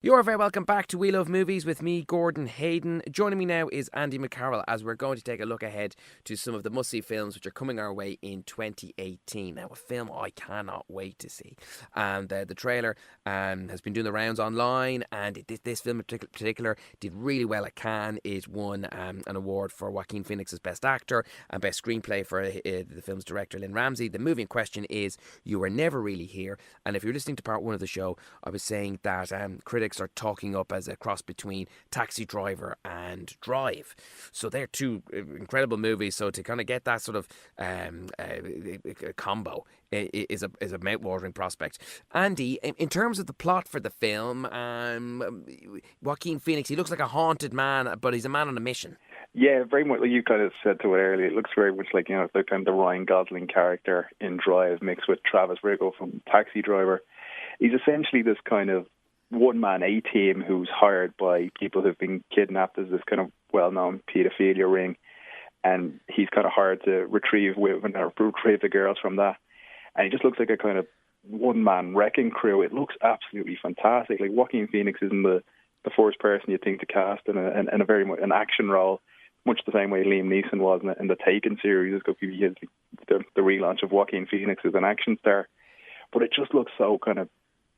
You are very welcome back to We Love Movies with me, Gordon Hayden. Joining me now is Andy McCarroll as we're going to take a look ahead to some of the must-see films which are coming our way in 2018. Now, a film I cannot wait to see. And the trailer has been doing the rounds online, and this film in particular did really well at Cannes. It won an award for Joaquin Phoenix as Best Actor and Best Screenplay for the film's director, Lynn Ramsey. The movie in question is You Were Never Really Here. And if you're listening to part one of the show, I was saying that critics are talking up as a cross between Taxi Driver and Drive. So they're two incredible movies. So to kind of get that sort of combo is a mouth-watering prospect. Andy, in terms of the plot for the film, Joaquin Phoenix, he looks like a haunted man, but he's a man on a mission. Yeah, very much like you kind of said to it earlier. It looks very much like, the kind of the Ryan Gosling character in Drive mixed with Travis Bickle from Taxi Driver. He's essentially this kind of one-man A-team who's hired by people who've been kidnapped as this kind of well-known paedophilia ring, and he's kind of hired to retrieve women or retrieve the girls from that. And he just looks like a kind of one-man wrecking crew. It looks absolutely fantastic. Like, Joaquin Phoenix isn't the first person you think to cast in a very much an action role, much the same way Liam Neeson was in the Taken series. It's going to be the relaunch of Joaquin Phoenix as an action star. But it just looks so kind of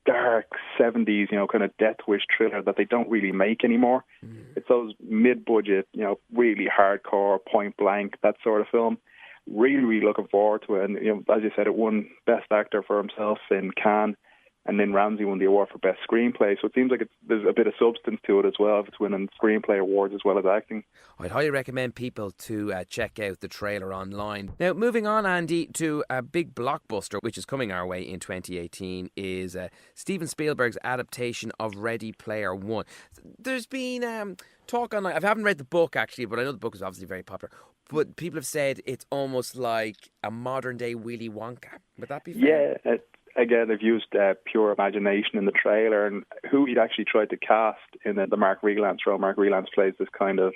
dark 70s, kind of death wish thriller that they don't really make anymore. It's those mid-budget, really hardcore, point blank, that sort of film. Really, really looking forward to it. And, as you said, it won Best Actor for himself in Cannes, and then Ramsey won the award for Best Screenplay. So it seems like there's a bit of substance to it as well, if it's winning screenplay awards as well as acting. I'd highly recommend people to check out the trailer online. Now, moving on, Andy, to a big blockbuster which is coming our way in 2018 is Steven Spielberg's adaptation of Ready Player One. There's been talk online. I haven't read the book, actually, but I know the book is obviously very popular. But people have said it's almost like a modern-day Willy Wonka. Would that be fair? Yeah, again, they've used pure imagination in the trailer, and who he'd actually tried to cast in the Mark Rylance role. Mark Rylance plays this kind of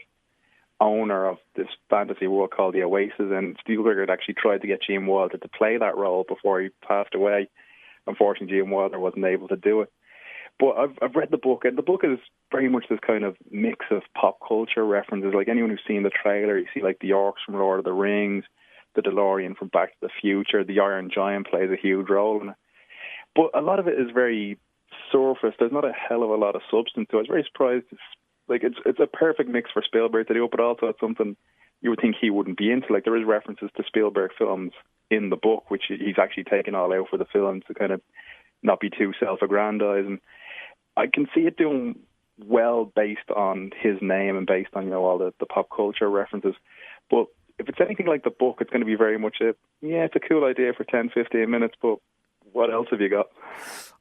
owner of this fantasy world called the Oasis, and Spielberg had actually tried to get Gene Wilder to play that role before he passed away. Unfortunately, Gene Wilder wasn't able to do it. But I've read the book, and the book is very much this kind of mix of pop culture references. Like, anyone who's seen the trailer, you see like the orcs from Lord of the Rings, the DeLorean from Back to the Future, the Iron Giant plays a huge role in it. But a lot of it is very surface. There's not a hell of a lot of substance to it. I was very surprised. It's a perfect mix for Spielberg to do, but also it's something you would think he wouldn't be into. Like, there is references to Spielberg films in the book, which he's actually taken all out for the film to kind of not be too self-aggrandizing. I can see it doing well based on his name and based on, all the pop culture references. But if it's anything like the book, it's going to be very much it's a cool idea for 10, 15 minutes, but what else have you got?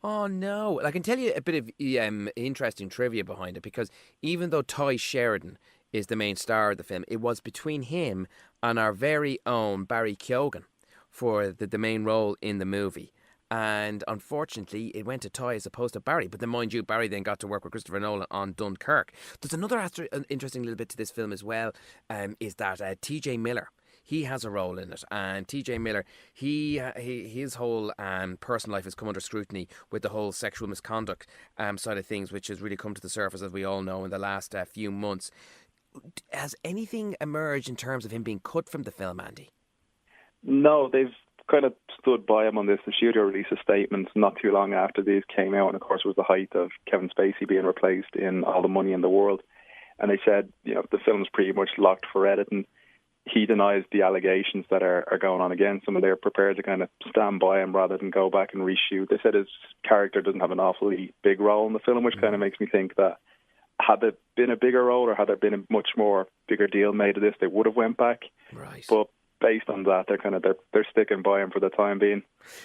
Oh, no. I can tell you a bit of interesting trivia behind it, because even though Ty Sheridan is the main star of the film, it was between him and our very own Barry Keoghan for the main role in the movie. And unfortunately, it went to Ty as opposed to Barry. But then, mind you, Barry then got to work with Christopher Nolan on Dunkirk. There's another interesting little bit to this film as well, is that T.J. Miller, he has a role in it, and T.J. Miller, his whole personal life has come under scrutiny with the whole sexual misconduct side of things, which has really come to the surface, as we all know, in the last few months. Has anything emerged in terms of him being cut from the film, Andy? No, they've kind of stood by him on this. The studio released a statement not too long after these came out, and of course it was the height of Kevin Spacey being replaced in All the Money in the World, and they said, the film's pretty much locked for editing. He denies the allegations that are going on against him, and they're prepared to kind of stand by him rather than go back and reshoot. They said his character doesn't have an awfully big role in the film, which kind of makes me think that had there been a bigger role or had there been a much more bigger deal made of this, they would have went back. Right. But based on that, they're sticking by him for the time being.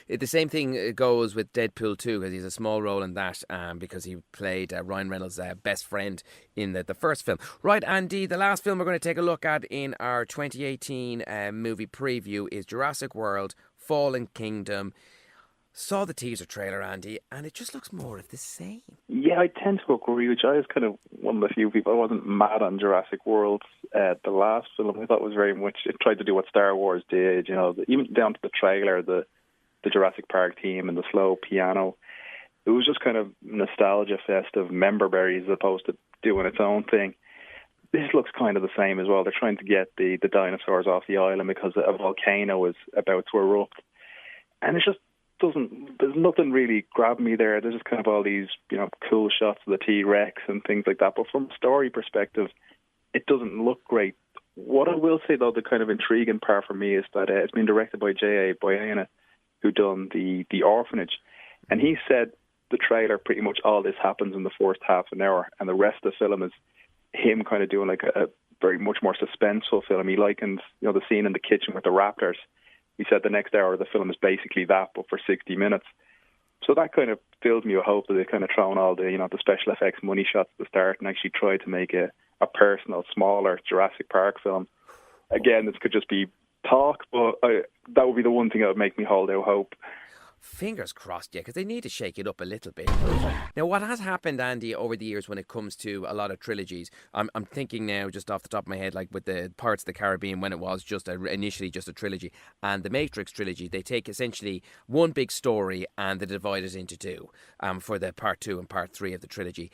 The same thing goes with Deadpool 2, because he's a small role in that, because he played Ryan Reynolds' best friend in the first film. Right, Andy, the last film we're going to take a look at in our 2018 movie preview is Jurassic World: Fallen Kingdom. Saw the teaser trailer, Andy, and it just looks more of the same. Yeah, I tend to agree, which I was kind of one of the few people. I wasn't mad on Jurassic World. The last film I thought was very much, it tried to do what Star Wars did, even down to the trailer, the Jurassic Park theme and the slow piano. it was just kind of nostalgia fest of member berries as opposed to doing its own thing. This looks kind of the same as well. They're trying to get the dinosaurs off the island because a volcano is about to erupt. And it just there's nothing really grabbing me there. There's just kind of all these, cool shots of the T-Rex and things like that. But from a story perspective, it doesn't look great. What I will say, though, the kind of intriguing part for me is that it's been directed by J.A. Boyena, who done the Orphanage. And he said the trailer, pretty much all this happens in the first half an hour, and the rest of the film is him kind of doing like a very much more suspenseful film. He likened, the scene in the kitchen with the raptors. He said the next hour of the film is basically that, but for 60 minutes. So that kind of filled me with hope that they kind of thrown all the, the special effects money shots at the start and actually tried to make a personal, smaller Jurassic Park film. Again, this could just be talk, but that would be the one thing that would make me hold out hope. Fingers crossed, yeah, because they need to shake it up a little bit. Now, what has happened, Andy, over the years when it comes to a lot of trilogies, I'm thinking now just off the top of my head, like with the Pirates of the Caribbean, when it was just initially just a trilogy, and the Matrix trilogy, they take essentially one big story and they divide it into two for the part 2 and part 3 of the trilogy.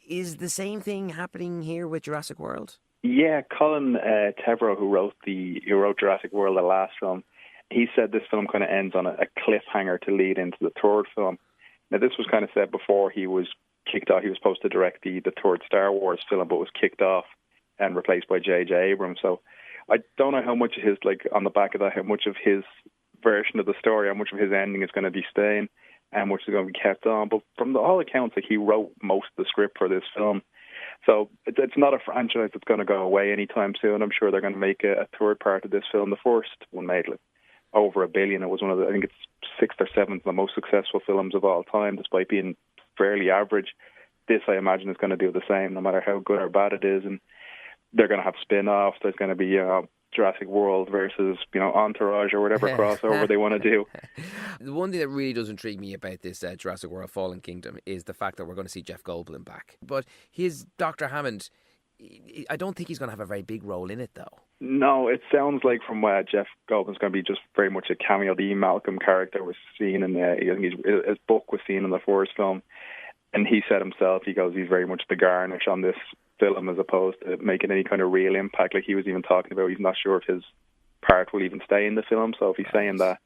Is the same thing happening here with Jurassic World? Yeah, Colin Trevorrow, who wrote Jurassic World, the last film, he said this film kind of ends on a cliffhanger to lead into the third film. Now, this was kind of said before he was kicked off. He was supposed to direct the third Star Wars film, but was kicked off and replaced by J.J. Abrams. So I don't know how much of his, on the back of that, how much of his version of the story, how much of his ending is going to be staying, and how much is going to be kept on. But from all accounts, he wrote most of the script for this film. So it's not a franchise that's going to go away anytime soon. I'm sure they're going to make a third part of this film. The first one made over $1 billion. It was one of I think it's 6th or 7th of the most successful films of all time, despite being fairly average. This, I imagine, is going to do the same, no matter how good or bad it is. And they're going to have spin-offs. There's going to be Jurassic World versus Entourage or whatever crossover they want to do. The one thing that really does intrigue me about this Jurassic World Fallen Kingdom is the fact that we're going to see Jeff Goldblum back. But his Dr. Hammond, I don't think he's going to have a very big role in it, though. No, it sounds like from Jeff Goldblum's going to be just very much a cameo. The Malcolm character was seen in his book was seen in the first film, and he said himself, he goes, he's very much the garnish on this film as opposed to making any kind of real impact. Like he was even talking about, he's not sure if his part will even stay in the film. So if he's saying that,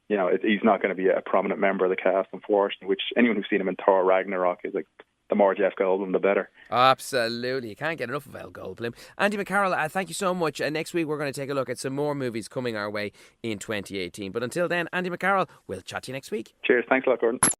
he's not going to be a prominent member of the cast, unfortunately. Which anyone who's seen him in Thor Ragnarok is like, the more Jeff Goldblum, the better. Absolutely. You can't get enough of El Goldblum. Andy McCarroll, thank you so much. Next week, we're going to take a look at some more movies coming our way in 2018. But until then, Andy McCarroll, we'll chat to you next week. Cheers. Thanks a lot, Gordon.